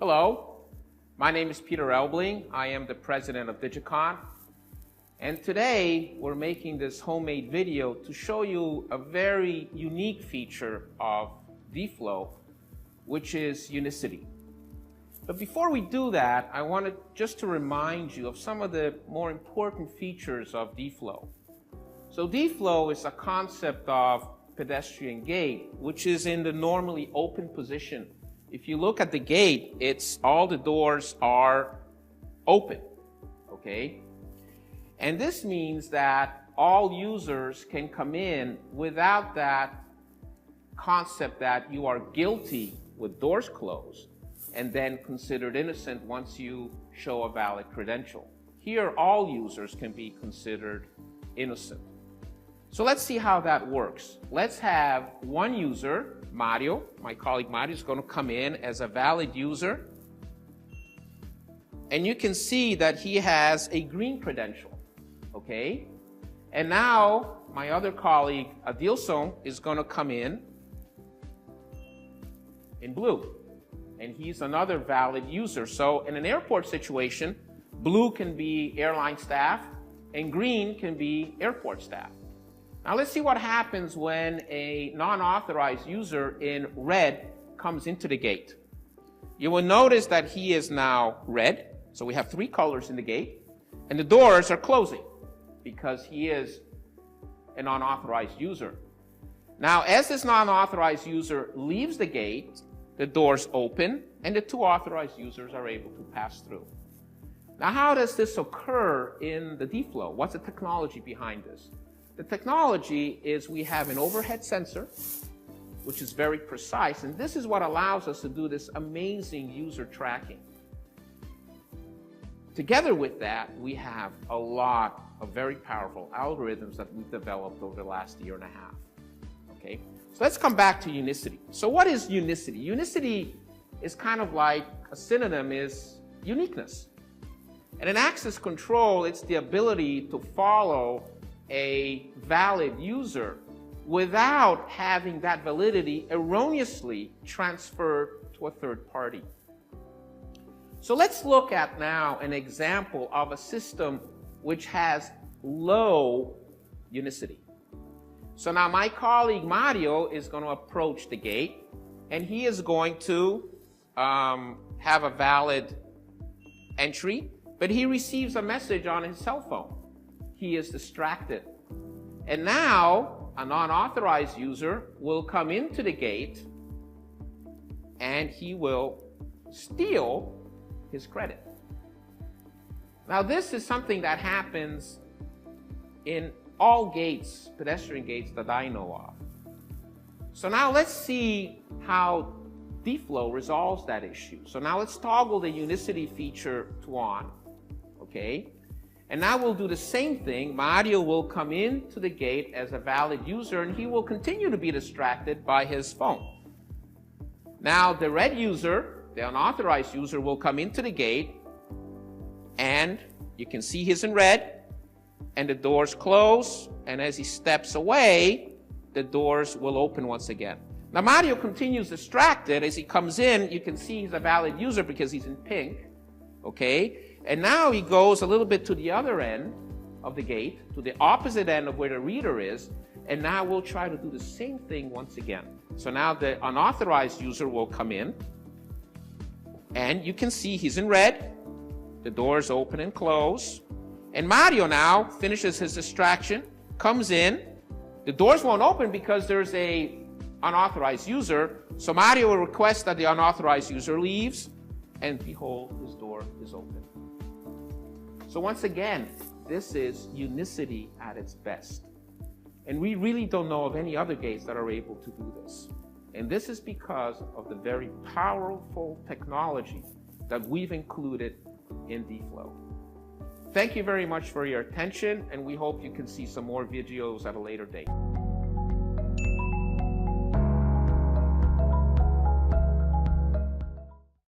Hello, my name is Peter Elbling. I am the president of Digicon. And today we're making this homemade video to show you a very unique feature of dFlow, which is unicity. But before we do that, I wanted just to remind you of some of the more important features of dFlow. So dFlow is a concept of pedestrian gate, which is in the normally open position. If you look at the gate, all the doors are open, okay? And this means that all users can come in without that concept that you are guilty with doors closed and then considered innocent once you show a valid credential. Here, all users can be considered innocent. So let's see how that works. Let's have one user, Mario. My colleague Mario is going to come in as a valid user. And you can see that he has a green credential, okay? And now my other colleague, Adilson, is going to come in blue. And he's another valid user. So in an airport situation, blue can be airline staff and green can be airport staff. Now let's see what happens when a non-authorized user in red comes into the gate. You will notice that he is now red. So we have three colors in the gate. And the doors are closing because he is an unauthorized user. Now as this non-authorized user leaves the gate, the doors open and the two authorized users are able to pass through. Now how does this occur in the dFlow? What's the technology behind this? The technology is we have an overhead sensor, which is very precise, and this is what allows us to do this amazing user tracking. Together with that, we have a lot of very powerful algorithms that we've developed over the last year and a half. Okay, so let's come back to unicity. So what is unicity? Unicity is kind of like a synonym is uniqueness. And in access control, it's the ability to follow a valid user without having that validity erroneously transferred to a third party. So let's look at now an example of a system which has low unicity. So now my colleague Mario is going to approach the gate and he is going to have a valid entry, but he receives a message on his cell phone. He is distracted. And now a non-authorized user will come into the gate and he will steal his credit. Now this is something that happens in all gates, pedestrian gates that I know of. So now let's see how dFlow resolves that issue. So now let's toggle the unicity feature to on, okay? And now we'll do the same thing. Mario will come into the gate as a valid user and he will continue to be distracted by his phone. Now the red user, the unauthorized user, will come into the gate and you can see he's in red and the doors close, and as he steps away, the doors will open once again. Now Mario continues distracted. As he comes in, you can see he's a valid user because he's in pink, okay? And now he goes a little bit to the other end of the gate, to the opposite end of where the reader is, and now we'll try to do the same thing once again. So now the unauthorized user will come in, and you can see he's in red, the doors open and close, and Mario now finishes his distraction, comes in, the doors won't open because there's a unauthorized user, so Mario will request that the unauthorized user leaves, and behold, his door is open. So once again, this is unicity at its best. And we really don't know of any other gates that are able to do this. And this is because of the very powerful technology that we've included in dFlow. Thank you very much for your attention, and we hope you can see some more videos at a later date.